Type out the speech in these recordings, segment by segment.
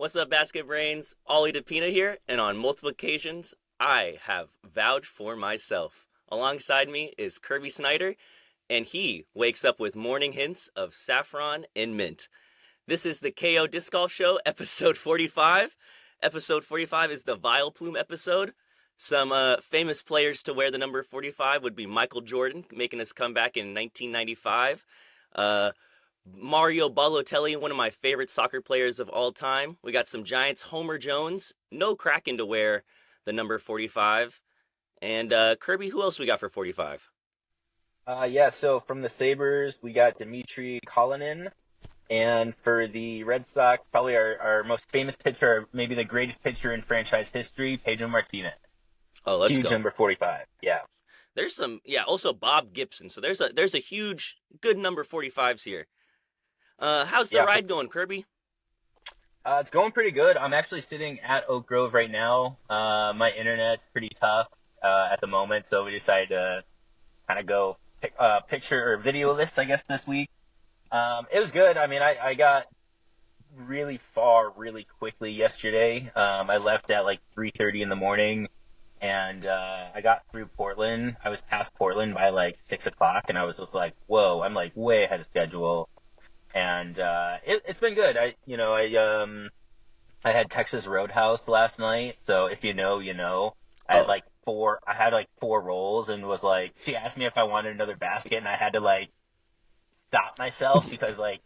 What's up, Basket Brains? Ollie DePina here, and on multiple occasions, I have vouched for myself. Alongside me is Kirby Snyder, and he wakes up with morning hints of saffron and mint. This is the KO Disc Golf Show, episode 45. Episode 45 is the Vile Plume episode. Some famous players to wear the number 45 would be Michael Jordan, making his comeback in 1995. Mario Balotelli, one of my favorite soccer players of all time. We got some Giants. Homer Jones, no Kraken to wear the number 45. And Kirby, who else we got for 45? So from the Sabres, we got Dmitry Kalinin. And for the Red Sox, probably our most famous pitcher, maybe the greatest pitcher in franchise history, Pedro Martinez. Oh, let's Huge go. number 45. Yeah. There's some, also Bob Gibson. So there's a huge, good number 45s here. How's the ride going, Kirby? It's going pretty good. I'm actually sitting at Oak Grove right now. My internet's pretty tough at the moment, so we decided to kind of go picture or video list, I guess, this week. It was good. I mean, I got really far really quickly yesterday. I left at like 3:30 in the morning, and I got through Portland. I was past Portland by like 6 o'clock, and I was just like, whoa, I'm like way ahead of schedule. And it's been good. I had Texas Roadhouse last night, so if you know, you know. I had like four rolls, and was like, she asked me if I wanted another basket, and I had to like stop myself because like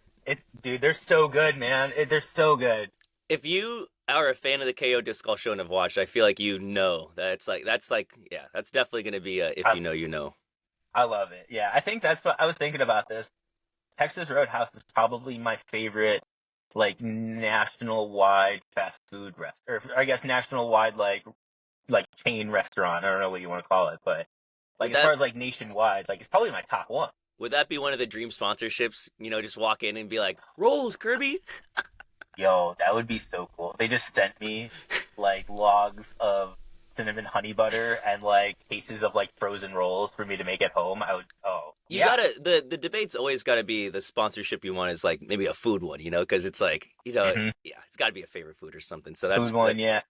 they're so good, man. They're so good. If you are a fan of the KO Disc Golf Show and have watched, I feel like you know that that's definitely going to be a if you know, you know. I love it. Yeah, I think that's what I was thinking about this. Texas Roadhouse is probably my favorite, like, national-wide fast food restaurant, or I guess national-wide, like chain restaurant. I don't know what you want to call it, but like as far as like nationwide, like it's probably my top one. Would that be one of the dream sponsorships? You know, just walk in and be like, "Rolls, Kirby." Yo, that would be so cool. They just sent me like logs of cinnamon honey butter and like cases of like frozen rolls for me to make at home. The debate's always gotta be the sponsorship you want is like maybe a food one, you know, because it's like, you know, it's gotta be a favorite food or something. So that's food one, yeah.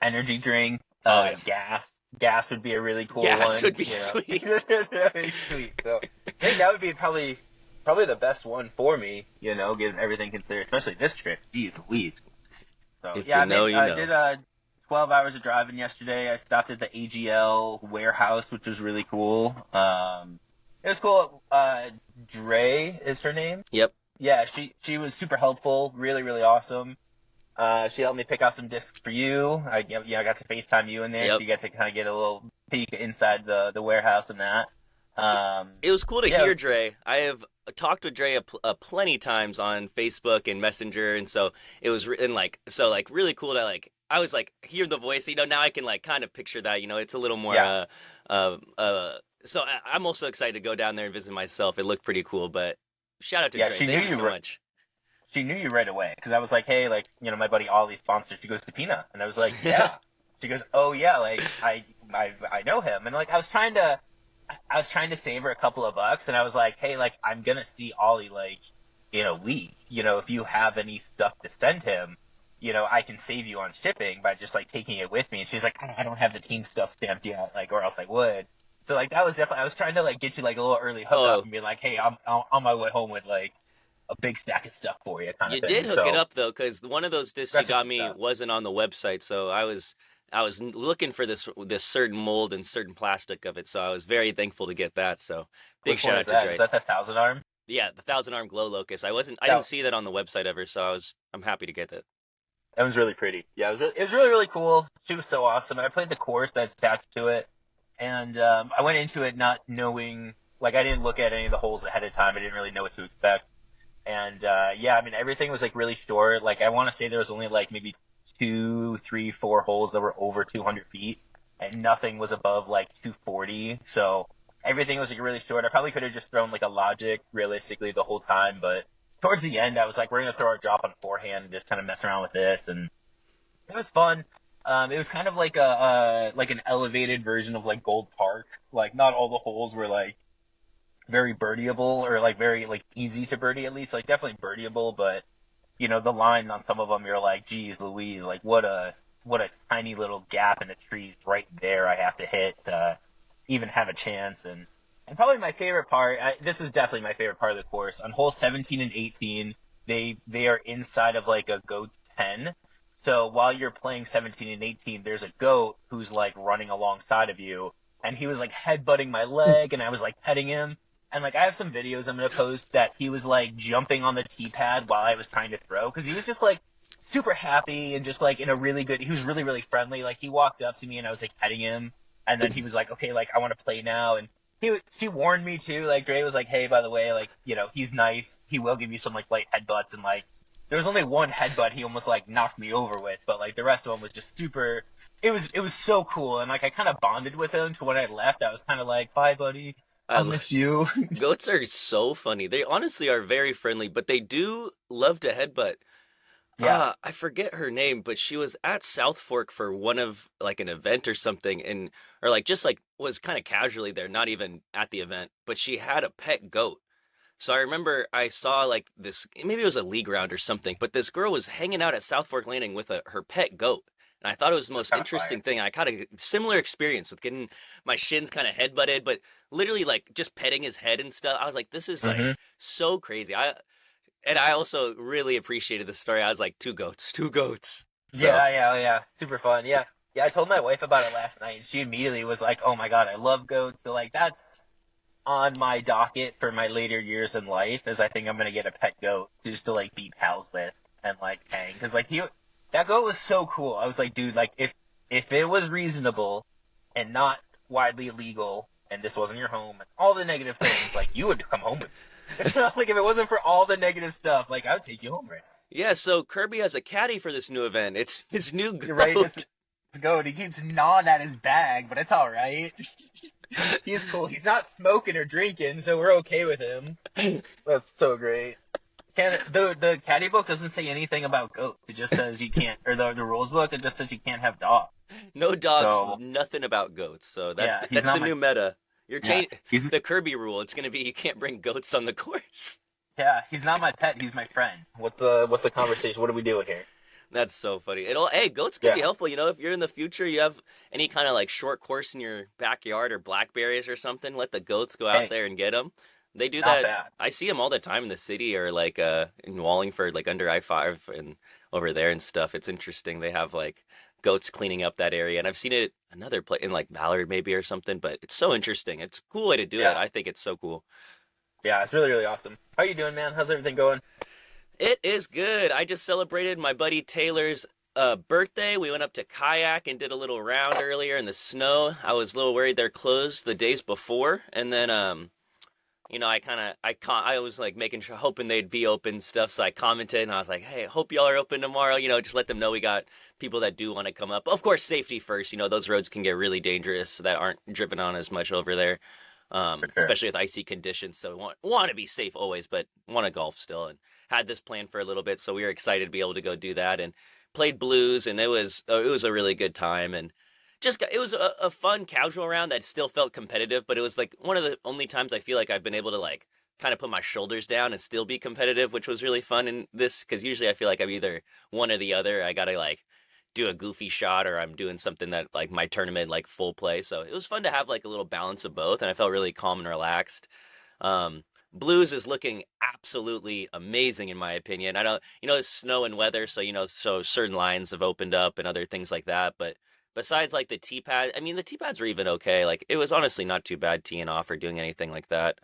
Energy drink, gas would be a really cool one. Gas would be sweet. That would be sweet. So I think that would be probably the best one for me, you know, given everything considered, especially this trip. Jeez Louise. So I did 12 hours of driving yesterday. I stopped at the AGL warehouse, which was really cool. It was cool. Dre is her name. Yep. Yeah, she was super helpful. Really, really awesome. She helped me pick out some discs for you. I got to FaceTime you in there, so you got to kind of get a little peek inside the warehouse and that. It was cool to hear Dre. I have talked with Dre plenty times on Facebook and Messenger, and so it was really cool to like. I was like, hear the voice, you know, now I can like kind of picture that, you know, it's a little more, so I'm also excited to go down there and visit myself. It looked pretty cool, but shout out to Dre. Thank you so much. She knew you right away, because I was like, hey, like, you know, my buddy Ollie's sponsor. She goes, Pina. And I was like, yeah. She goes, oh yeah, like, I know him. And like, I was trying to save her a couple of bucks, and I was like, hey, like, I'm gonna see Ollie, like, in a week. You know, if you have any stuff to send him, you know, I can save you on shipping by just, like, taking it with me. And she's like, I don't have the team stuff stamped yet, like, or else I would. So, like, that was definitely, I was trying to, like, get you, like, a little early hookup and be like, hey, I'm on my way home with, like, a big stack of stuff for you, kind of thing. You did hook it up, though, because one of those discs you got me wasn't on the website, so I was looking for this certain mold and certain plastic of it, so I was very thankful to get that, so big shout out to Dre. Is that the 1,000 arm? Yeah, the 1,000 arm glow locust. I didn't see that on the website ever, so I'm happy to get that. That was really pretty. Yeah, it was really, really cool. She was so awesome. And I played the course that's attached to it. And I went into it not knowing, like, I didn't look at any of the holes ahead of time. I didn't really know what to expect. And, I mean, everything was, like, really short. Like, I want to say there was only, like, maybe 2, 3, 4 holes that were over 200 feet. And nothing was above, like, 240. So everything was, like, really short. I probably could have just thrown, like, a logic, realistically, the whole time. But towards the end, I was like, we're going to throw our drop on forehand and just kind of mess around with this. And it was fun. It was kind of like an elevated version of like Gold Park. Like, not all the holes were like very birdieable or like very like easy to birdie, at least. Like, definitely birdieable, but the line on some of them, you're like, geez, Louise, like what a tiny little gap in the trees right there I have to hit to even have a chance. And probably my favorite part, this is definitely my favorite part of the course. On hole 17 and 18, they are inside of like a goat's pen. So while you're playing 17 and 18, there's a goat who's like running alongside of you, and he was like headbutting my leg, and I was like petting him. And like I have some videos I'm gonna post that he was like jumping on the tee pad while I was trying to throw, because he was just like super happy and just like in a really good. He was really really friendly. Like he walked up to me and I was like petting him, and then he was like, okay, like I want to play now. And she warned me too. Like Dre was like, hey, by the way, like he's nice. He will give you some like light headbutts, and like there was only one headbutt he almost like knocked me over with, but like the rest of them was just super. It was so cool, and like I kind of bonded with him. To when I left, I was kind of like, bye, buddy. I I'll lo- miss you. Goats are so funny. They honestly are very friendly, but they do love to headbutt. Yeah. I forget her name, but she was at South Fork for one of like an event or something, and or like just like was kind of casually there, not even at the event, but she had a pet goat. So I remember I saw like this, maybe it was a league round or something, but this girl was hanging out at South Fork Landing with her pet goat. And I thought it was the That's most kind of fire. interesting thing. I kind of similar experience with getting my shins kind of headbutted, but literally like just petting his head and stuff. I was like, this is like Hmm. so crazy. I also really appreciated the story. I was like, two goats, two goats. So Yeah, yeah, yeah. Super fun. Yeah. Yeah, I told my wife about it last night, and she immediately was like, "Oh my God, I love goats." So like that's on my docket for my later years in life, is I think I'm gonna get a pet goat just to like be pals with and like hang, because like that goat was so cool. I was like, dude, like if it was reasonable and not widely illegal, and this wasn't your home and all the negative things, like you would come home with me. Like if it wasn't for all the negative stuff, like I would take you home right yeah, so Kirby has a caddy for this new event. It's his new now. Right? goat. It's goat. He keeps gnawing at his bag, but it's all right. He's cool. He's not smoking or drinking, so we're okay with him. That's so great. Can the caddy book doesn't say anything about goats. It just says you can't, or the rules book. It just says you can't have dogs. No dogs, So nothing about goats. So yeah, he's that's the not my new meta. You're yeah change he's the Kirby rule. It's gonna be you can't bring goats on the course. yeah he's not my pet. He's my friend. What's the conversation? What are we doing here? That's so funny. Hey, goats could Yeah. be helpful. If you're in the future, you have any kind of like short course in your backyard or blackberries or something. Let the goats go out Hey, there and get them. They do not that. bad. I see them all the time in the city or like in Wallingford, like under I-5 and over there and stuff. It's interesting. They have like goats cleaning up that area, and I've seen it another place in like Ballard maybe or something. But it's so interesting. It's a cool way to do it. Yeah. I think it's so cool. Yeah, it's really really awesome. How you doing, man? How's everything going? It is good. I just celebrated my buddy Taylor's birthday. We went up to Kayak and did a little round earlier in the snow. I was a little worried they're closed the days before, and then I was like making sure, hoping they'd be open stuff. So I commented and I was like, hey, hope y'all are open tomorrow. Just let them know we got people that do want to come up. Of course, safety first. Those roads can get really dangerous that aren't driven on as much over there, For sure. especially with icy conditions. So we want to be safe always, but want to golf still. And had this plan for a little bit, so we were excited to be able to go do that and played blues, and it was a really good time and. It was a fun casual round that still felt competitive, but it was like one of the only times I feel like I've been able to like kind of put my shoulders down and still be competitive, which was really fun in this because usually I feel like I'm either one or the other. I gotta like do a goofy shot or I'm doing something that like my tournament like full play. So it was fun to have like a little balance of both, and I felt really calm and relaxed. Blues is looking absolutely amazing in my opinion. I don't, it's snow and weather, so so certain lines have opened up and other things like that. But besides like the tee pad, I mean the tee pads were even okay. Like it was honestly not too bad teeing off or doing anything like that.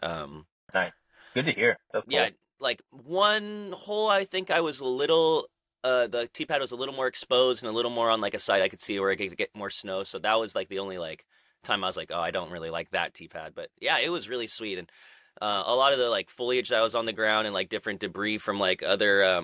Nice. Good to hear. That's Yeah, cool. like one hole I think I was a little. The tee pad was a little more exposed and a little more on like a side I could see where I could get more snow. So that was like the only like time I was like, oh, I don't really like that tee pad. But yeah, it was really sweet and a lot of the like foliage that was on the ground and like different debris from like other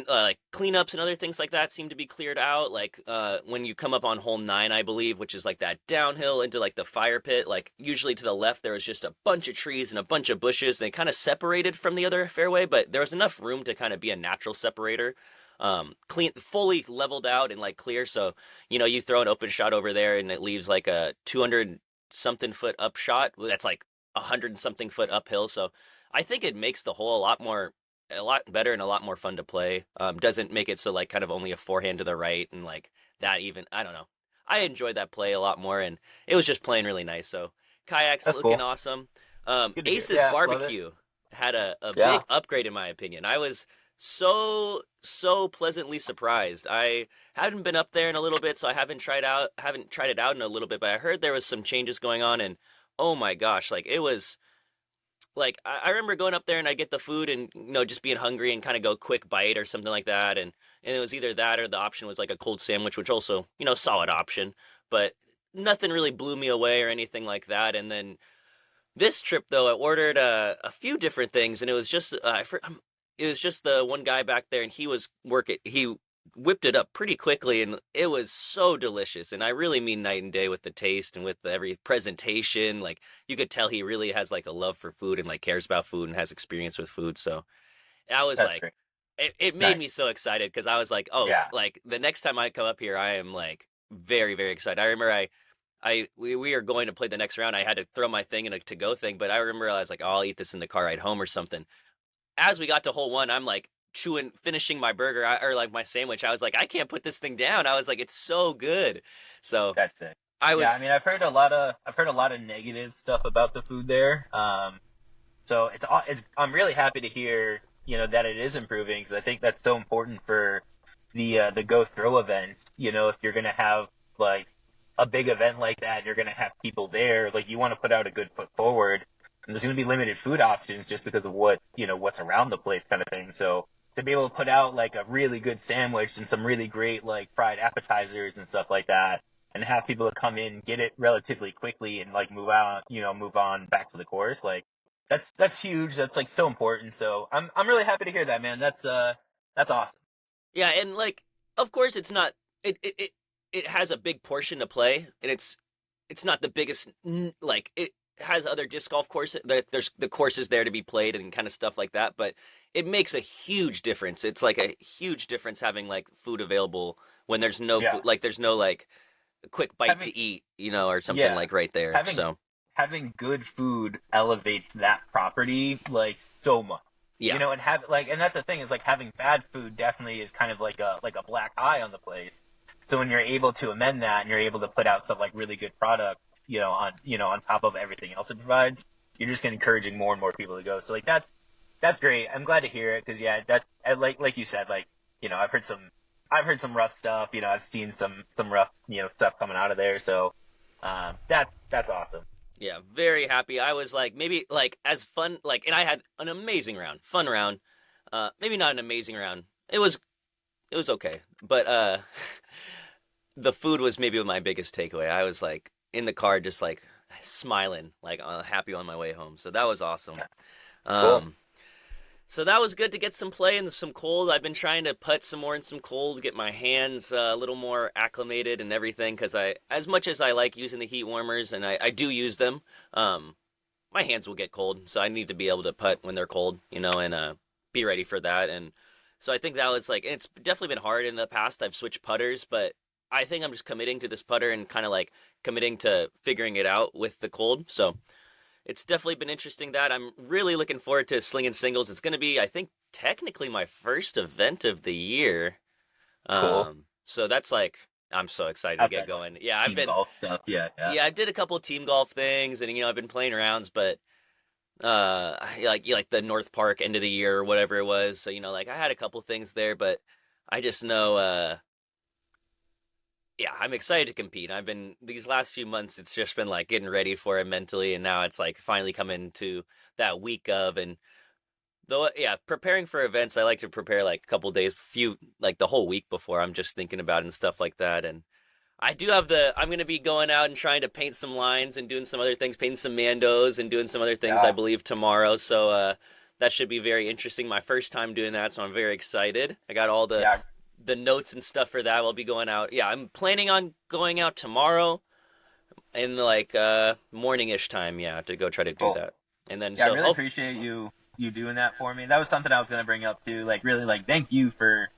like cleanups and other things like that seem to be cleared out. Like when you come up on hole 9, I believe, which is like that downhill into like the fire pit, like usually to the left there was just a bunch of trees and a bunch of bushes. They kind of separated from the other fairway, but there was enough room to kind of be a natural separator. Clean, fully leveled out and like clear. So you throw an open shot over there and it leaves like a 200 something foot up shot. That's like 100 something foot uphill. So I think it makes the hole a lot more a lot better and a lot more fun to play. Doesn't make it so like kind of only a forehand to the right and like that even. I don't know. I enjoyed that play a lot more, and it was just playing really nice. So kayaks That's looking cool. awesome. Good to hear. Ace's Yeah, love it. barbecue had a Yeah. big upgrade in my opinion. I was so pleasantly surprised. I hadn't been up there in a little bit, so I haven't tried it out in a little bit, but I heard there was some changes going on, and oh my gosh, like it was like I remember going up there and I get the food and just being hungry and kind of go quick bite or something like that, and it was either that or the option was like a cold sandwich, which also solid option, but nothing really blew me away or anything like that. And then this trip though, I ordered a few different things, and it was just the one guy back there, and he whipped it up pretty quickly, and it was so delicious. And I really mean night and day with the taste and with every presentation. Like you could tell he really has like a love for food and like cares about food and has experience with food. So I was That's like, great. it made Nice. me so excited because I was like, oh, Yeah. like the next time I come up here, I am like very, very excited. I remember we are going to play the next round. I had to throw my thing in a to go thing, but I remember I was like, oh, I'll eat this in the car ride home or something. As we got to hole one, I'm like finishing my burger or like my sandwich. I was like, I can't put this thing down. I was like, it's so good. So That's it. I Yeah, I was, mean, I've heard a lot of negative stuff about the food there. So I'm really happy to hear, that it is improving because I think that's so important for the Go Throw event. If you're gonna have like a big event like that, and you're gonna have people there, like you want to put out a good foot forward. And there's gonna be limited food options just because of what's around the place, kind of thing. So to be able to put out like a really good sandwich and some really great like fried appetizers and stuff like that, and have people to come in, get it relatively quickly, and like move on back to the course, like that's huge. That's like so important. So I'm really happy to hear that, man. That's awesome. yeah. And like, of course it's not, it has a big portion to play, and it's not the biggest, like it has other disc golf courses. There's the courses there to be played and kind of stuff like that, but it makes a huge difference. It's like a huge difference having like food available when there's no Yeah, food, like there's no like a quick bite having to eat, or something yeah like right there. having So having good food elevates that property like so much. yeah, And that's the thing is like having bad food definitely is kind of like a black eye on the place. So when you're able to amend that and you're able to put out some like really good product, on top of everything else it provides, you're just encouraging more and more people to go. So like that's great. I'm glad to hear it because yeah, like you said, like I've heard some rough stuff. I've seen some rough stuff coming out of there. So that's awesome. yeah, very happy. I was like maybe like as fun like, and I had an amazing round, fun round. Maybe not an amazing round. It was okay, but the food was maybe my biggest takeaway. I was like in the car, just like smiling, like happy on my way home. So that was awesome. Cool. Um, so that was good to get some play in some cold. I've been trying to putt some more in some cold, get my hands a little more acclimated and everything. Because as much as I like using the heat warmers, and I do use them, my hands will get cold. So I need to be able to putt when they're cold, and be ready for that. And so I think that was like, it's definitely been hard in the past. I've switched putters, but I think I'm just committing to this putter and kind of like committing to figuring it out with the cold. So it's definitely been interesting that I'm really looking forward to Slingin Singles. It's going to be, I think, technically my first event of the year. Cool. So that's like, I'm so excited to get Outside like going. Yeah, team golf stuff. Yeah, yeah. I did a couple of team golf things, and I've been playing rounds, but like the North Park end of the year or whatever it was. So like I had a couple things there, but I just know, yeah, I'm excited to compete. I've been these last few months. It's just been like getting ready for it mentally, and now it's like finally coming to that week of. And though, yeah, preparing for events, I like to prepare like a couple days, few like the whole week before. I'm just thinking about it and stuff like that. And I do have I'm going to be going out and trying to paint some lines and doing some other things, painting some Mandos and doing some other things, I Yeah. believe, tomorrow. So that should be very interesting. My first time doing that, so I'm very excited. I got all Yeah. the notes and stuff for that. I'll be going out. Yeah, I'm planning on going out tomorrow in like morning-ish time, yeah, to go try to do Cool. that. And then Yeah, I so really hope appreciate you doing that for me. That was something I was gonna bring up too. Like really like thank you for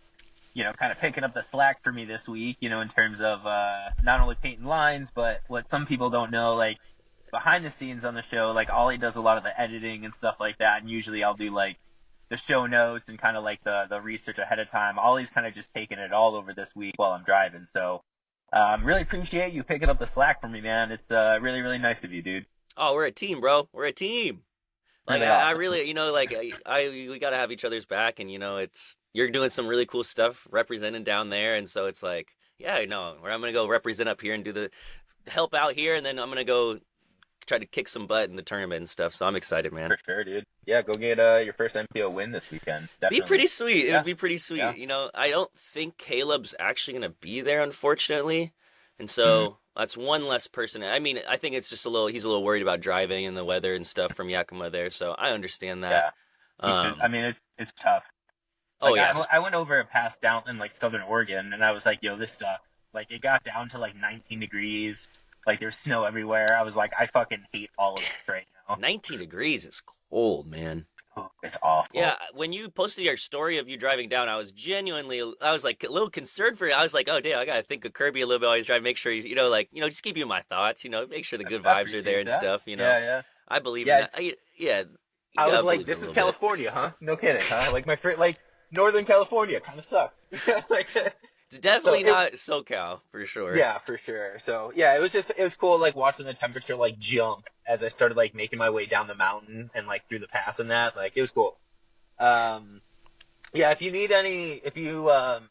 kind of picking up the slack for me this week, in terms of not only painting lines, but what some people don't know, like behind the scenes on the show, like Ollie does a lot of the editing and stuff like that, and usually I'll do like the show notes and kind of like the research ahead of time. Ollie's kind of just taking it all over this week while I'm driving. So really appreciate you picking up the slack for me, man. It's really really nice of you, dude. Oh, we're a team, bro. We're a team. Like Really I awesome. really, like we gotta have each other's back, and it's you're doing some really cool stuff representing down there, and so it's like, yeah, I know, where I'm gonna go represent up here and do the help out here, and then I'm gonna go try to kick some butt in the tournament and stuff. So I'm excited, man. For sure, dude. Yeah, go get your first MPO win this weekend. Be pretty Definitely. sweet. It Yeah. would be pretty sweet. Yeah. I don't think Caleb's actually gonna be there, unfortunately, and Mhm. so that's one less person. I mean, I think it's just he's a little worried about driving and the weather and stuff from Yakima there, so I understand that. Yeah. He should. I Um, mean, it's tough. oh Like yeah, I went over a pass down in like Southern Oregon, and I was like, yo, this sucks. Like it got down to like 19 degrees. Like there's snow everywhere. I was like, I fucking hate all of this right now. 19 degrees is cold, man. Oh, it's awful. Yeah, when you posted your story of you driving down, I was like a little concerned for you. I was like, oh, damn, I gotta think of Kirby a little bit while he's driving, make sure he's, just keep you in my thoughts, make sure the good I vibes are there appreciate and that. stuff. Yeah, yeah, I believe in yeah. that. Yeah, you I was gotta like, believe in it this a is little bit. California, huh? No kidding, huh? Like my friend, like Northern California kind of sucks. Like, It's so definitely it, not SoCal for sure. yeah, for sure. So yeah, it was cool like watching the temperature like jump as I started like making my way down the mountain and like through the pass and that. Like it was cool. Um, yeah, if you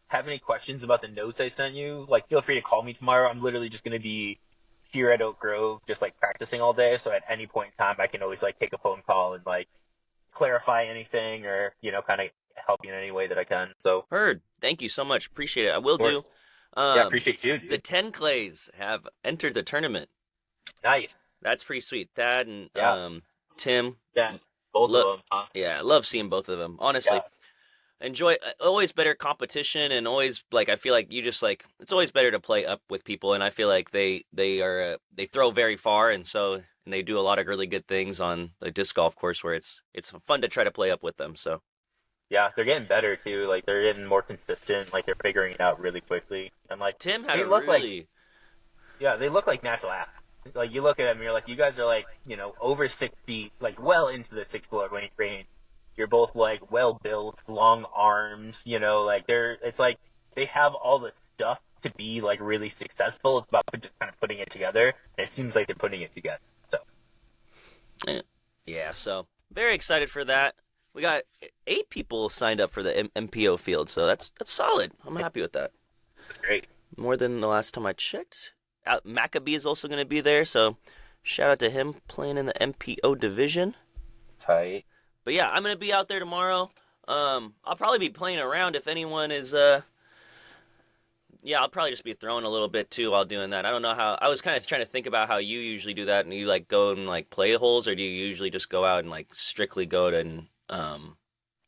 have any questions about the notes I sent you, like feel free to call me tomorrow. I'm literally just gonna be here at Oak Grove, just like practicing all day. So at any point in time, I can always like take a phone call and like clarify anything or kind of help you in any way that I can. So of Heard. Thank you so much. Appreciate it. I will course, do. yeah, Um, appreciate you, the dude. 10 Clays have entered the tournament. Nice. That's pretty sweet. Thad and Yeah, Tim. yeah, both of Lo- them, huh? yeah, I love seeing both of them. Yeah, Honestly, enjoy always better competition, and always like I feel like you just like it's always better to play up with people, and I feel like they throw very far, and they do a lot of really good things on the disc golf course where it's fun to try to play up with them. So yeah, they're getting better too. Like they're getting more consistent. Like they're figuring it out really quickly. And like Tim had they a look like really they look like natural athletes. Like you look at them, you're like, you guys are like, over 6 feet, like well into the 6 foot range. You're both like well built, long arms, like it's like they have all the stuff to be like really successful. It's about just kind of putting it together. And it seems like they're putting it together. So yeah. So very excited for that. We got 8 people signed up for the MPO field, so that's solid. I'm happy with that. it's great. More than the last time I checked. Maccabee is also going to be there, so shout out to him playing in the MPO division. Tight. But yeah, I'm going to be out there tomorrow. I'll probably be playing around if anyone is. Yeah, I'll probably just be throwing a little bit too while doing that. I don't know how. I was kind of trying to think about how you usually do that, and you like go and like play holes, or do you usually just go out and like strictly go to and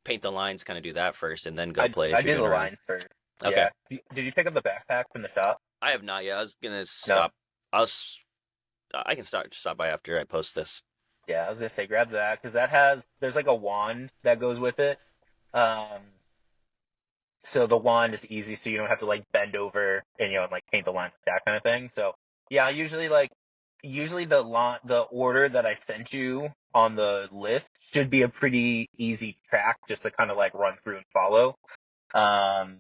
paint the lines, kind of do that first, and then go play I if you're did doing the around. lines first. Okay, Yeah. Did you pick up the backpack from the shop? I have not yet. I was gonna No. stop. I can stop by after I post this. Yeah, I was gonna say grab that because there's like a wand that goes with it. Um, so the wand is easy, so you don't have to like bend over and and like paint the line, that kind of thing. So yeah, usually the order that I sent you on the list should be a pretty easy track just to kind of like run through and follow. Um,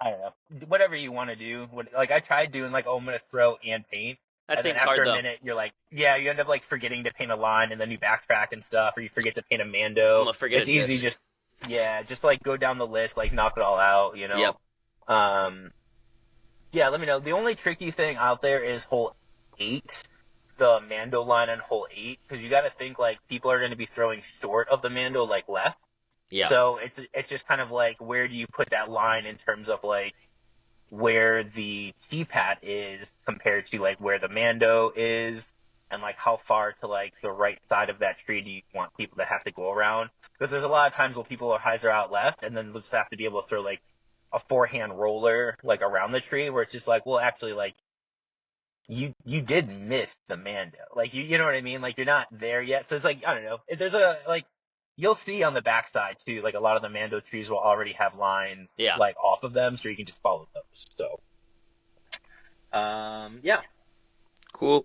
I don't know, whatever you want to do. Like I tried doing like, oh, I'm gonna throw and paint. That And then seems after hard a though. minute, you're like, yeah, you end up like forgetting to paint a line, and then you backtrack and stuff, or you forget to paint a I'm Mando. gonna forget a It's easy, disc. just like go down the list, like knock it all out. Yep. Um, yeah, let me know. The only tricky thing out there is hole 8, the Mando line on hole 8, because you got to think like people are going to be throwing short of the Mando like left. Yeah. So it's just kind of like where do you put that line in terms of like where the T-pad is compared to like where the Mando is, and like how far to like the right side of that tree do you want people to have to go around? Because there's a lot of times where people are hyzer out left and then just have to be able to throw like a forehand roller like around the tree where it's just like, well, actually like you did miss the Mando. Like you know what I mean? Like you're not there yet. So it's like, I don't know. There's a like you'll see on the backside too, like a lot of the Mando trees will already have lines Yeah. like off of them, so you can just follow those. So yeah. Cool.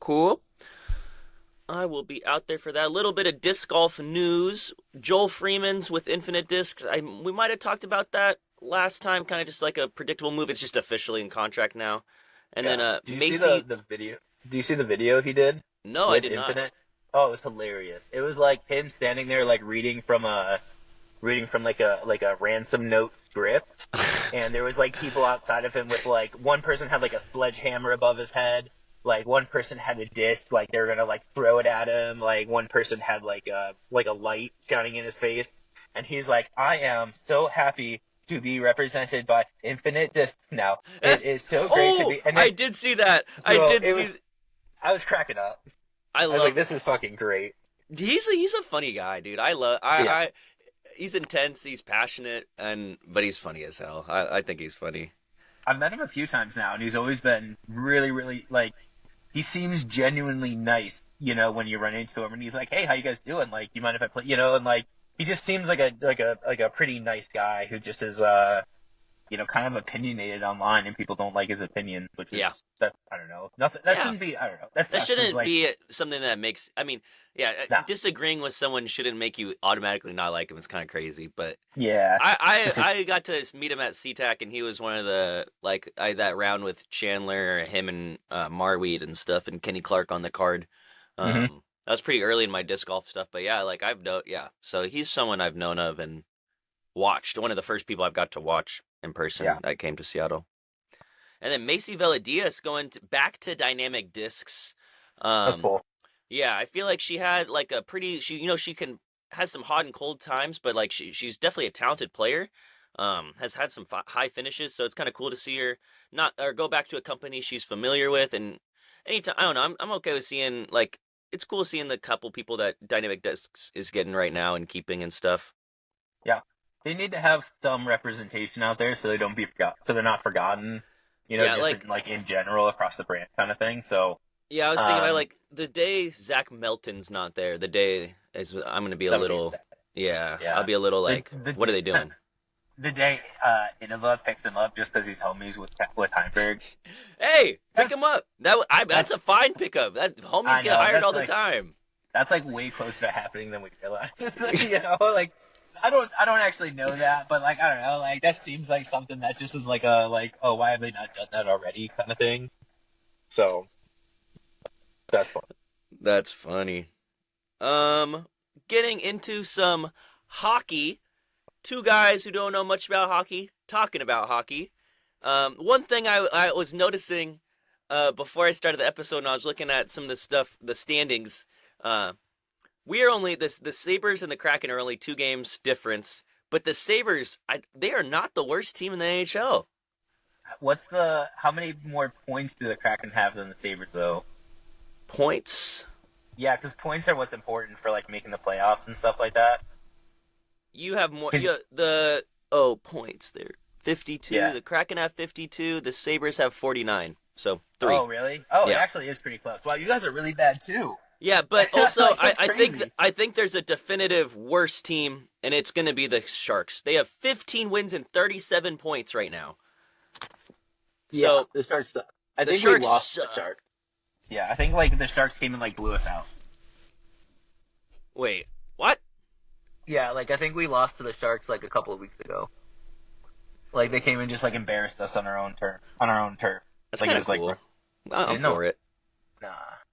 I will be out there for that. A little bit of disc golf news. Joel Freeman's with Infinite Discs. We might have talked about that last time, kind of just like a predictable move. It's just officially in contract now. And then Yeah. Do you see Macy. the video? Do you see the video he did No, I with did not. Infinite? Oh, it was hilarious. It was like him standing there like reading from like a ransom note script, and there was like people outside of him with like one person had like a sledgehammer above his head, like one person had a disc like they were gonna like throw it at him, like one person had like a light shining in his face, and he's like, I am so happy to be represented by Infinite Discs now. It is so great to Oh, be, and I then did see that. I so did it see. was I was cracking up. I I was like, love. this is fucking great. He's a funny guy, dude. I love. Yeah. He's intense. He's passionate, but he's funny as hell. I think he's funny. I've met him a few times now, and he's always been really, really like. He seems genuinely nice, when you run into him, and he's like, "Hey, how you guys doing? Like, you mind if I play?" And like, he just seems like a pretty nice guy who just is kind of opinionated online, and people don't like his opinion, which Yeah. is that I don't know, nothing. That Yeah. shouldn't be. I don't know. That That sucks. 'Cause, shouldn't like, be something that makes. I mean, yeah, nah, disagreeing with someone shouldn't make you automatically not like him. It's kind of crazy, but yeah, I it's just I, I got to meet him at SeaTac, and he was one of the that round with Chandler, him, and Marweed and stuff, and Kenny Clark on the card. hmm That was pretty early in my disc golf stuff, but yeah, like yeah. So he's someone I've known of and watched. One of the first people I've got to watch in person yeah, that came to Seattle. And then Macy Veladias back to dynamic discs. that's Um, cool. yeah, I feel like she had like a pretty she can has some hot and cold times, but like she's definitely a talented player. Has had some high finishes, so it's kind of cool to see her not or go back to a company she's familiar with. And anytime I don't know, I'm okay with seeing like it's cool seeing the couple people that Dynamic Discs is getting right now and keeping and stuff. Yeah, they need to have some representation out there so they don't be forgot, so they're not forgotten. Yeah, Just like in, like in general across the brand kind of thing. So, yeah, I was thinking about um, like the day Zach Melton's not there, the day is I'm gonna be a that would be little sad. yeah, I'll Yeah. be a little The like, the what are they doing? the day Innova picks him up just because he's homies with Heinberg. Hey, pick That's him up. That's that's a fine pickup. That homies I get know hired all the like time. that's like way closer to happening than we realize. Like I don't actually know that, but like I don't know, like that seems like something that just is like a like, oh, why have they not done that already kind of thing. So that's fun. That's funny. Um, Getting into some hockey. Two guys who don't know much about hockey talking about hockey. One thing I was noticing before I started the episode, and I was looking at some of the stuff, the standings. Uh, we are only the Sabres and the Kraken are only 2 games difference, but the Sabres, they are not the worst team in the NHL. How many more points do the Kraken have than the Sabres though? Points. Yeah, because points are what's important for like making the playoffs and stuff like that. You have more. 'Cause- Points there. 52. yeah. The Kraken have 52. The Sabres have 49. So three. Oh, really? Oh, it Yeah. actually is pretty close. Wow, you guys are really bad too. Yeah, but also Like, I, that's I think crazy. I think there's a definitive worst team, and it's going to be the Sharks. They have 15 wins and 37 points right now. Yeah, So the Sharks suck. I the think Sharks we lost to the suck. Sharks. Yeah, I think like the Sharks came and like blew us out. Wait, what? Yeah, like I think we lost to the Sharks like a couple of weeks ago. Like they came and just like embarrassed us on our own turf. On our own turf. That's Like kind it of was cool. like, I'm no, for it. nah.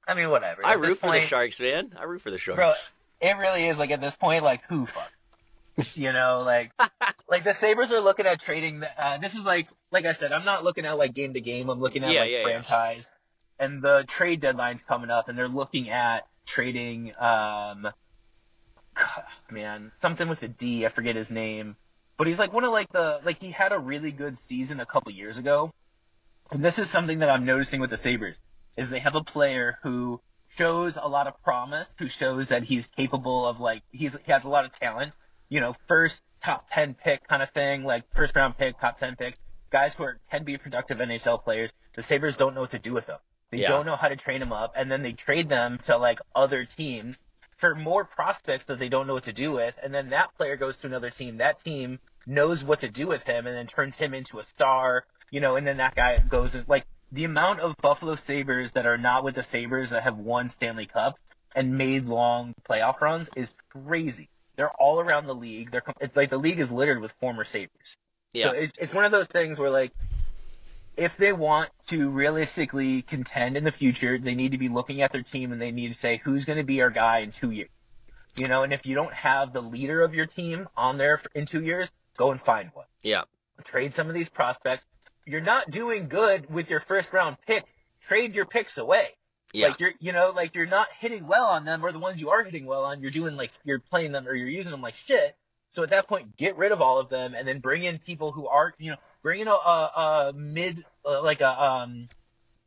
I mean, whatever. I At this root for the point, Sharks, man. I root for the bro. Sharks. It really is like at this point, like who fuck. Like the Sabres are looking at trading. This is like I said, I'm not looking at like game to game. I'm looking at Yeah, like yeah, yeah. franchise, and the trade deadline's coming up, and they're looking at trading. Man, something with a D. I forget his name, but he's like one of like he had a really good season a couple years ago, and this is something that I'm noticing with the Sabres is they have a player who shows a lot of promise, who shows that he's capable of like he has a lot of talent. First top 10 pick kind of thing, like first round pick, top 10 pick, guys who can be productive NHL players. The Sabres don't know what to do with them. They Yeah. don't know how to train them up, and then they trade them to like other teams for more prospects that they don't know what to do with, and then that player goes to another team. That team knows what to do with him and then turns him into a star, and then that guy goes like the amount of Buffalo Sabres that are not with the Sabres that have won Stanley Cups and made long playoff runs is crazy. They're all around the league. It's like the league is littered with former Sabres. So Yeah. it's one of those things where like if they want to realistically contend in the future, they need to be looking at their team and they need to say who's going to be our guy in 2 years. And if you don't have the leader of your team on there in 2 years, go and find one. Yeah. Trade some of these prospects. You're not doing good with your first round picks. Trade your picks away. Yeah. Like you're not hitting well on them, or the ones you are hitting well on, you're playing them or you're using them like shit. So at that point, get rid of all of them and then bring in people who are, bring in a mid,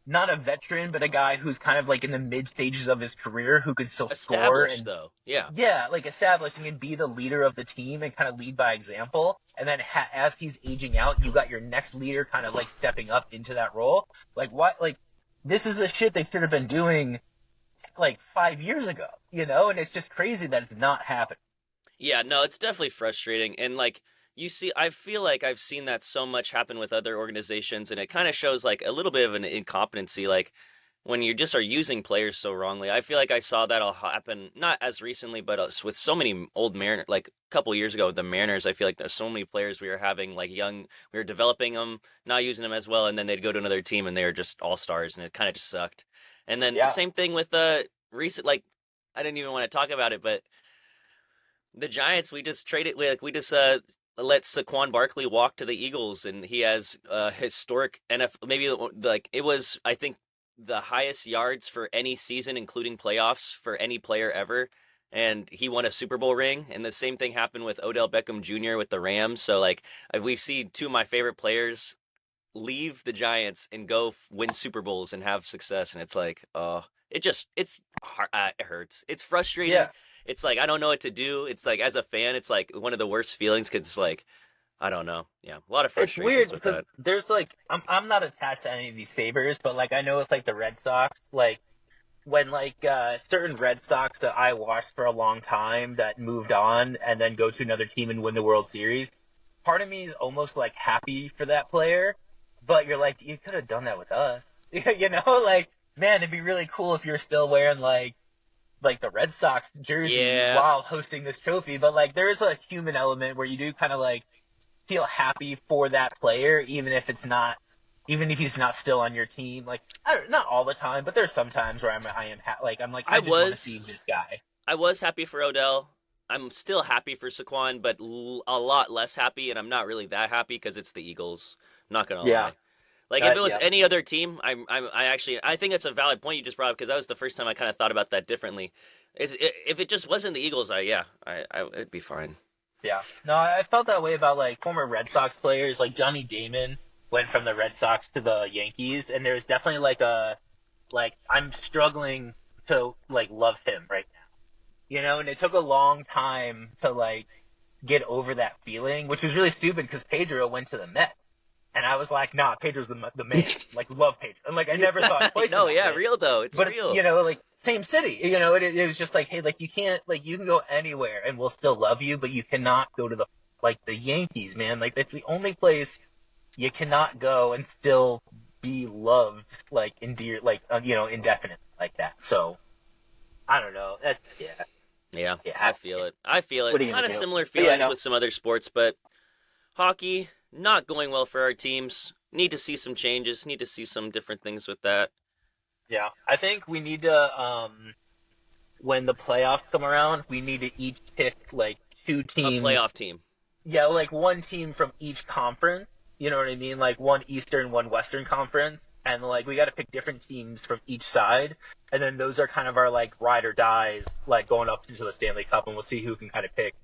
not a veteran, but a guy who's kind of like in the mid stages of his career who can still score and though. Yeah. Yeah, like establishing and be the leader of the team and kind of lead by example. And then as he's aging out, you got your next leader kind of like stepping up into that role. Like what? Like this is the shit they should have been doing like 5 years ago, And it's just crazy that it's not happening. Yeah, no, it's definitely frustrating. And like you see, I feel like I've seen that so much happen with other organizations, and it kind of shows like a little bit of an incompetency, like when you just are using players so wrongly. I feel like I saw that all happen, not as recently, but with so many old Mariners, like a couple of years ago with the Mariners. I feel like there's so many players we were having like young, we were developing them, not using them as well, and then they'd go to another team and they were just all stars, and it kind of just sucked. And then the same thing with recent, like I didn't even want to talk about it, but the Giants, we just traded, we just let Saquon Barkley walk to the Eagles, and he has historic NFL, maybe like it was, I think, the highest yards for any season, including playoffs, for any player ever. And he won a Super Bowl ring. And the same thing happened with Odell Beckham Jr. with the Rams. So like we've seen two of my favorite players leave the Giants and go win Super Bowls and have success. And it's like, it's hard, it hurts. It's frustrating. Yeah. It's like, I don't know what to do. It's like, as a fan, it's like one of the worst feelings because it's like, I don't know. Yeah, a lot of frustrations It's weird with because that. there's like I'm not attached to any of these Sabres, but like I know with like the Red Sox, like when like certain Red Sox that I watched for a long time that moved on and then go to another team and win the World Series, part of me is almost like happy for that player, but you're like, you could have done that with us. Like, man, it'd be really cool if you're still wearing like the Red Sox jersey while hosting this trophy, but like there is a human element where you do kind of like feel happy for that player, even if he's not still on your team. Like, not all the time, but there's some times where I just want to see this guy. I was happy for Odell. I'm still happy for Saquon, but a lot less happy, and I'm not really that happy because it's the Eagles. Not gonna lie. Like if it was any other team, I think it's a valid point you just brought up because that was the first time I kind of thought about that differently. If it just wasn't the Eagles, it'd be fine. Yeah. No, I felt that way about like former Red Sox players. Like Johnny Damon went from the Red Sox to the Yankees, and there's definitely I'm struggling to like love him right now. And it took a long time to like get over that feeling, which was really stupid because Pedro went to the Mets. And I was like, nah, Pedro's the man. Like, love Pedro. And like, I never thought twice about it. Real though. It's real. Like, same city. It was just like, hey, like, you can't, like, you can go anywhere and we'll still love you, but you cannot go to the Yankees, man. Like, that's the only place you cannot go and still be loved, like, endeared, like, indefinitely like that. So, I don't know. That's, Yeah, I feel it. Kind of similar do? feelings with some other sports, but hockey, not going well for our teams. Need to see some changes. Need to see some different things with that. Yeah, I think we need to, when the playoffs come around, we need to each pick, like, two teams. A playoff team. Yeah, like one team from each conference. You know what I mean? Like one Eastern, one Western conference. And, like, we got to pick different teams from each side. And then those are kind of our, like, ride or dies, like, going up into the Stanley Cup. And we'll see who can kind of pick.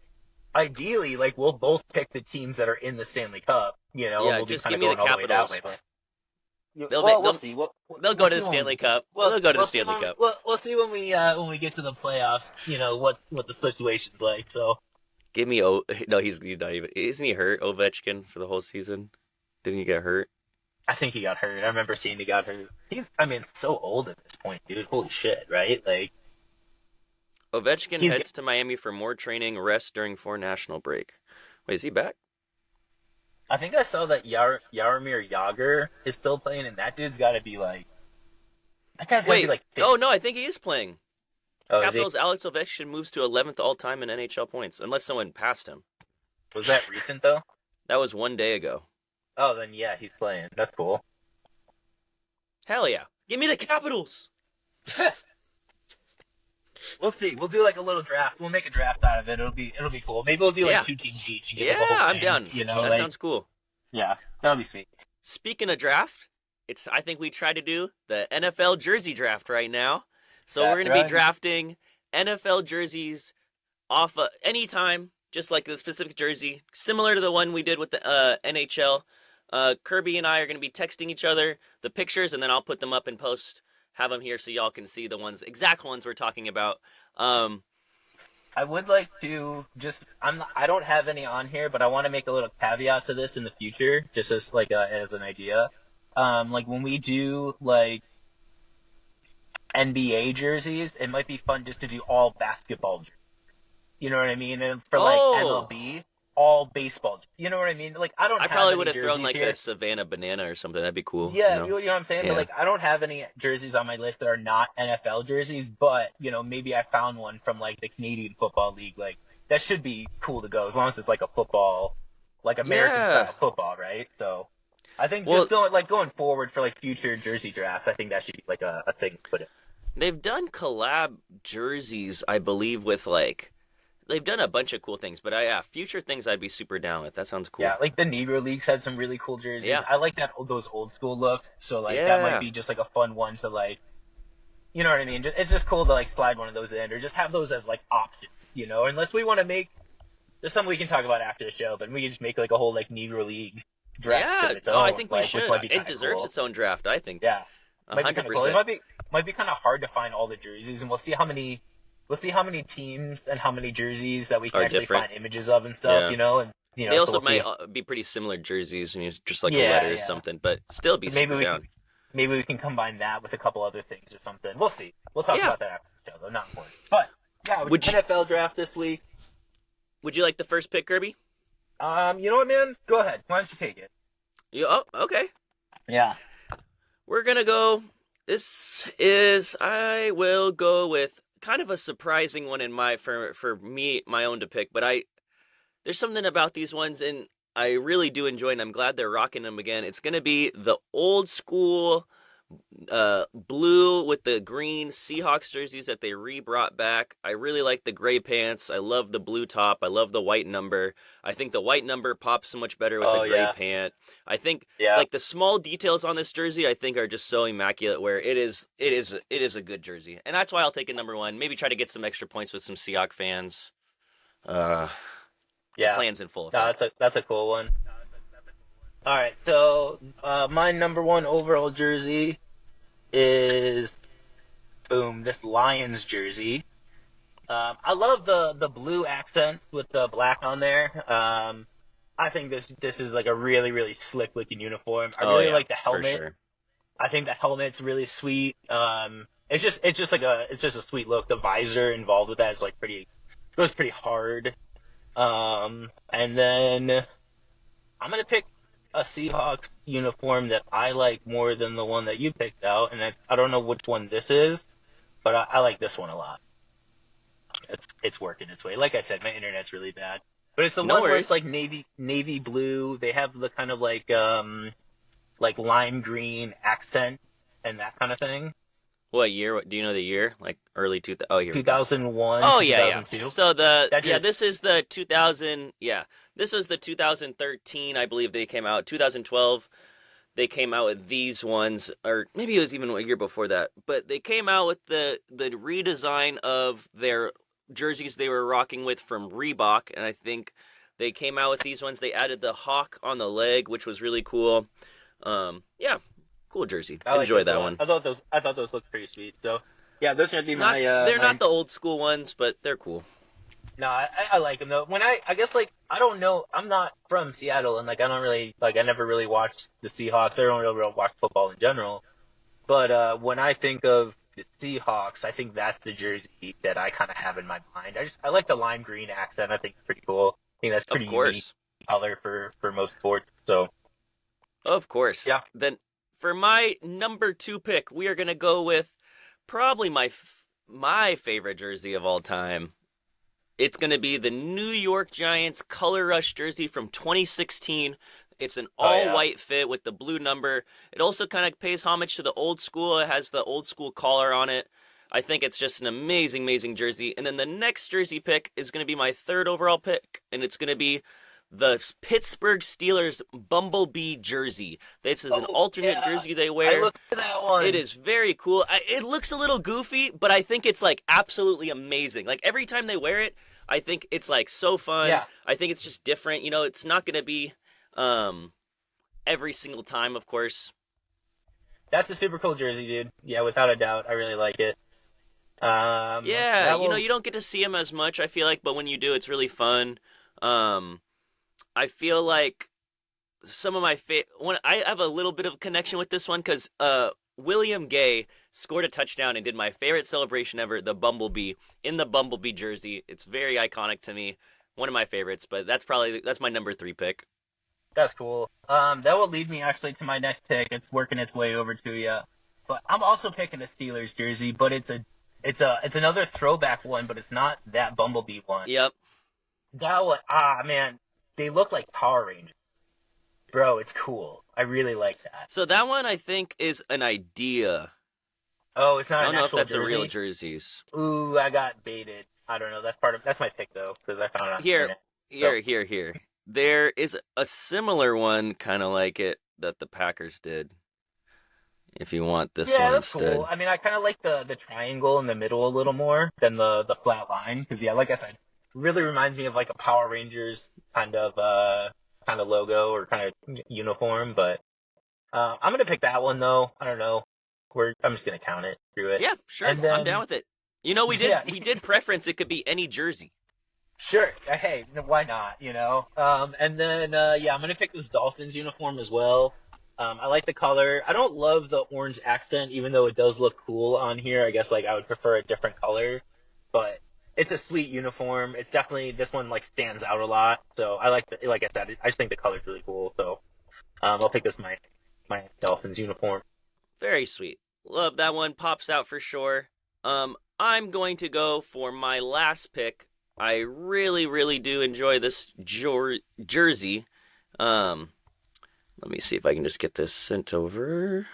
Ideally, like, we'll both pick the teams that are in the Stanley Cup, Yeah, and we'll just be kind give of me the going all the way that Capitals. way. But They'll see. They'll go to the Stanley Cup. They'll go to the Stanley Cup. We'll see when we get to the playoffs, what the situation's like. So Give me no, he's not even. Isn't he hurt, Ovechkin, for the whole season? Didn't he get hurt? I think he got hurt. I remember seeing he got hurt. He's so old at this point, dude. Holy shit, right? Like Ovechkin heads to Miami for more training, rest during 4 national break. Wait, is he back? I think I saw that Jaromir Jagr is still playing, and that dude's got to be like. That guy's got to be like. 50. Oh no, I think he is playing. Oh, is he? Capitals Alex Ovechkin moves to 11th all time in NHL points, unless someone passed him. Was that recent though? That was 1 day ago. Oh, then yeah, he's playing. That's cool. Hell yeah. Give me the Capitals! We'll see. We'll do like a little draft. We'll make a draft out of it. It'll be cool. Maybe we'll do like Yeah. 2 teams each and get Yeah, the whole I'm thing, down. You know, That like, sounds cool. yeah, that'll be sweet. Speaking of draft, I think we try to do the NFL jersey draft right now. So That's we're going to be right. drafting NFL jerseys off anytime, just like the specific jersey, similar to the one we did with the NHL. Kirby and I are going to be texting each other the pictures, and then I'll put them up and post, have them here so y'all can see the exact ones we're talking about. I would like to I don't have any on here, but I want to make a little caveat to this in the future, just as like as an idea. Like when we do like NBA jerseys, it might be fun just to do all basketball jerseys. You know what I mean? And for like MLB, all baseball. You know what I mean? Like I probably would have thrown jerseys like here. a Savannah banana or something. That'd be cool. Yeah, you know what I'm saying? Yeah. But like I don't have any jerseys on my list that are not NFL jerseys, but you know, maybe I found one from like the Canadian Football League. Like that should be cool to go as long as it's like a football, like American style football, right? So I think just going forward for like future jersey drafts, I think that should be like a thing to put in. They've done collab jerseys, I believe, with like they've done a bunch of cool things, but future things I'd be super down with. That sounds cool. Yeah, like the Negro Leagues had some really cool jerseys. Yeah. I like those old school looks. So like that might be just like a fun one to like, you know what I mean? It's just cool to like slide one of those in or just have those as like options, you know? Unless we want to make, there's something we can talk about after the show, but we can just make like a whole like Negro League draft. Yeah, Of its own, I think we should. It deserves cool. its own draft. I think. Yeah, might be 100%. kind of cool. It might be kind of hard to find all the jerseys, and we'll see how many teams and how many jerseys that we can actually find images of and stuff. Yeah. You know, and you know they so also might be pretty similar jerseys, and just like a letter or something, but still be super down. Maybe we can combine that with a couple other things or something. We'll see. We'll talk about that after the show, though. Not important. But yeah, NFL draft this week. Would you like the first pick, Kirby? You know what, man? Go ahead. Why don't you take it? Okay. Yeah. We're gonna go. I will go with kind of a surprising one for me, my own to pick, but there's something about these ones, and I really do enjoy, and I'm glad they're rocking them again. It's gonna be the old school blue with the green Seahawks jerseys that they brought back. I really like the gray pants. I love the blue top. I love the white number. I think the white number pops so much better with the gray pant. I think like the small details on this jersey I think are just so immaculate where it is a good jersey. And that's why I'll take it number 1. Maybe try to get some extra points with some Seahawks fans. The plan's in full effect. No, that's a cool one. All right, so my number 1 overall jersey is this Lions jersey. I love the blue accents with the black on there. I think this is like a really really slick looking uniform. I really like the helmet. For sure. I think the helmet's really sweet. It's just a sweet look. The visor involved with that is like goes pretty hard. And then I'm gonna pick a Seahawks uniform that I like more than the one that you picked out, and I don't know which one this is, but I like this one a lot. It's working its way. Like I said, my internet's really bad, but it's the one where it's like navy blue. They have the kind of like lime green accent and that kind of thing. What year? Do you know the year? Like early 2000? Oh, here 2001. Oh 2002. yeah. So this is the 2000. Yeah, this was the 2013. I believe they came out. 2012. They came out with these ones, or maybe it was even a year before that. But they came out with the redesign of their jerseys they were rocking with from Reebok, and I think they came out with these ones. They added the hawk on the leg, which was really cool. Cool jersey. Enjoy that one. I thought those looked pretty sweet. So yeah, those are my. They're not the old school ones, but they're cool. No, I like them though. When I guess like I don't know. I'm not from Seattle, and like I don't really like. I never really watched the Seahawks. I don't really watch football in general. But when I think of the Seahawks, I think that's the jersey that I kind of have in my mind. I like the lime green accent. I think it's pretty cool. I think that's pretty unique color for most sports. So. Of course. Yeah. Then for my number 2 pick, we are gonna go with probably my favorite jersey of all time. It's going to be the New York Giants Color Rush jersey from 2016. It's an Oh all yeah. white fit with the blue number. It also kind of pays homage to the old school. It has the old school collar on it. I think it's just an amazing, amazing jersey. And then the next jersey pick is going to be my third overall pick, and it's going to be the Pittsburgh Steelers Bumblebee jersey. This is an Oh alternate yeah. jersey they I wear. looked at that It one. is very cool. It looks a little goofy, but I think it's like absolutely amazing. Like every time they wear it, I think it's like so fun. Yeah. I think it's just different. It's not going to be um every single time, of course. That's a super cool jersey, dude. Yeah, without a doubt. I really like it. Yeah, That will. you don't get to see them as much, I feel like, but when you do, it's really fun. Um I feel like some of my when I have a little bit of connection with this one cuz William Gay scored a touchdown and did my favorite celebration ever, the Bumblebee in the Bumblebee jersey. It's very iconic to me. One of my favorites, but that's my number 3 pick. That's cool. That will lead me actually to my next pick. It's working its way over to you. But I'm also picking a Steelers jersey, but it's another throwback one, but it's not that Bumblebee one. Yep. That one, man, they look like Power Rangers. Bro, it's cool. I really like that. So that one I think is an idea. Oh, it's I not don't an know if actual that's a real jersey? jerseys. Ooh, I got baited. I don't know. That's my pick though, because I found it on the Here, internet. So, here. There is a similar one kind of like it that the Packers did. If you want this yeah, one that's cool. instead. I mean, I kind of like the triangle in the middle a little more than the flat line, because yeah, like I said, really reminds me of like a Power Rangers kind of logo or kind of uniform. But I'm gonna pick that one though. I don't know. I'm just gonna count it through it, Yeah, sure. and I'm down then with it. You know, we did yeah, we did preference it could be any jersey. sure. Hey, why not? And then yeah, I'm gonna pick this Dolphins uniform as well. I like the color. I don't love the orange accent, even though it does look cool on here. I guess like I would prefer a different color, but it's a sweet uniform. It's definitely this one like stands out a lot. So I like I said, I just think the color's really cool. So I'll pick this my Dolphins uniform. Very sweet. Love that one. Pops out for sure. I'm going to go for my last pick. I really, really do enjoy this jersey. Um, Let me see if I can just get this sent over.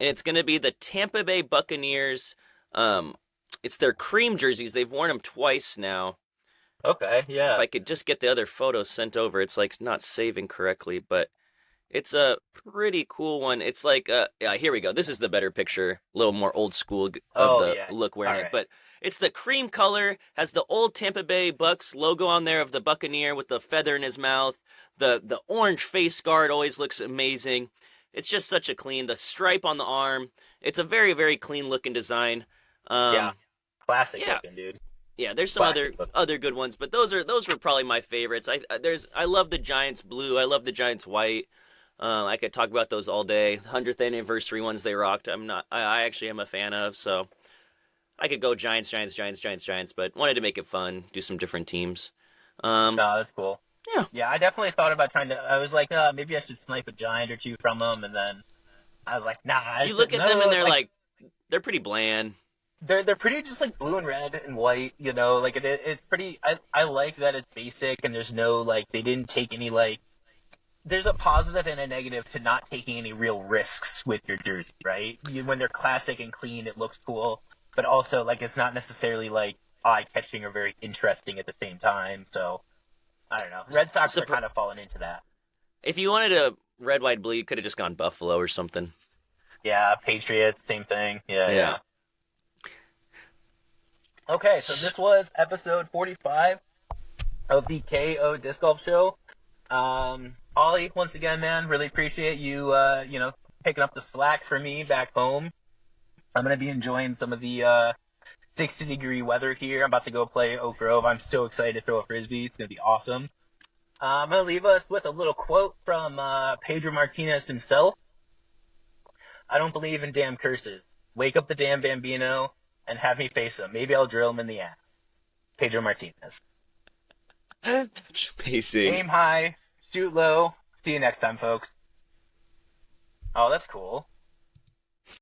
And it's going to be the Tampa Bay Buccaneers. Um, it's their cream jerseys. They've worn them twice now. Okay, If yeah. I could just get the other photos sent over, it's like not saving correctly, but it's a pretty cool one. It's like, yeah, here we go. This is the better picture, a little more old school of Oh the yeah. look All wearing it. right. But it's the cream color, has the old Tampa Bay Bucks logo on there of the Buccaneer with the feather in his mouth. The orange face guard always looks amazing. It's just such a clean. The stripe on the arm. It's a very, very clean looking design. Yeah. Um, Classic yeah, looking, dude. yeah. There's some Classic other looking. other good ones, but those were probably my favorites. I love the Giants blue. I love the Giants white. I could talk about those all day. 100th anniversary ones they rocked. I actually am a fan of. So I could go Giants, Giants, Giants, Giants, Giants, but wanted to make it fun, do some different teams. Um, No, that's cool. yeah. Yeah, I definitely thought about trying to. I was like, maybe I should snipe a giant or two from them, and then I was like, nah. You look at them and No, they're like like they're pretty bland. they're pretty just like blue and red and white. Like it's pretty. I like that it's basic and there's no like they didn't take any like. There's a positive and a negative to not taking any real risks with your jersey, right? When they're classic and clean, it looks cool, but also like it's not necessarily like eye catching or very interesting at the same time. So I don't know. Red Sox are kind of falling into that. If you wanted a red, white, blue, you could have just gone Buffalo or something. Yeah, Patriots, same thing. Yeah, Yeah. yeah. Okay, so this was episode 45 of the KO Disc Golf Show. Ollie, once again, man, really appreciate you, picking up the slack for me back home. I'm gonna be enjoying some of the 60-degree weather here. I'm about to go play Oak Grove. I'm so excited to throw a frisbee. It's gonna be awesome. I'm gonna leave us with a little quote from Pedro Martinez himself. I don't believe in damn curses. Wake up the damn Bambino and have me face him. Maybe I'll drill him in the ass. Pedro Martinez. It's amazing. Aim high, shoot low. See you next time, folks. Oh, that's cool.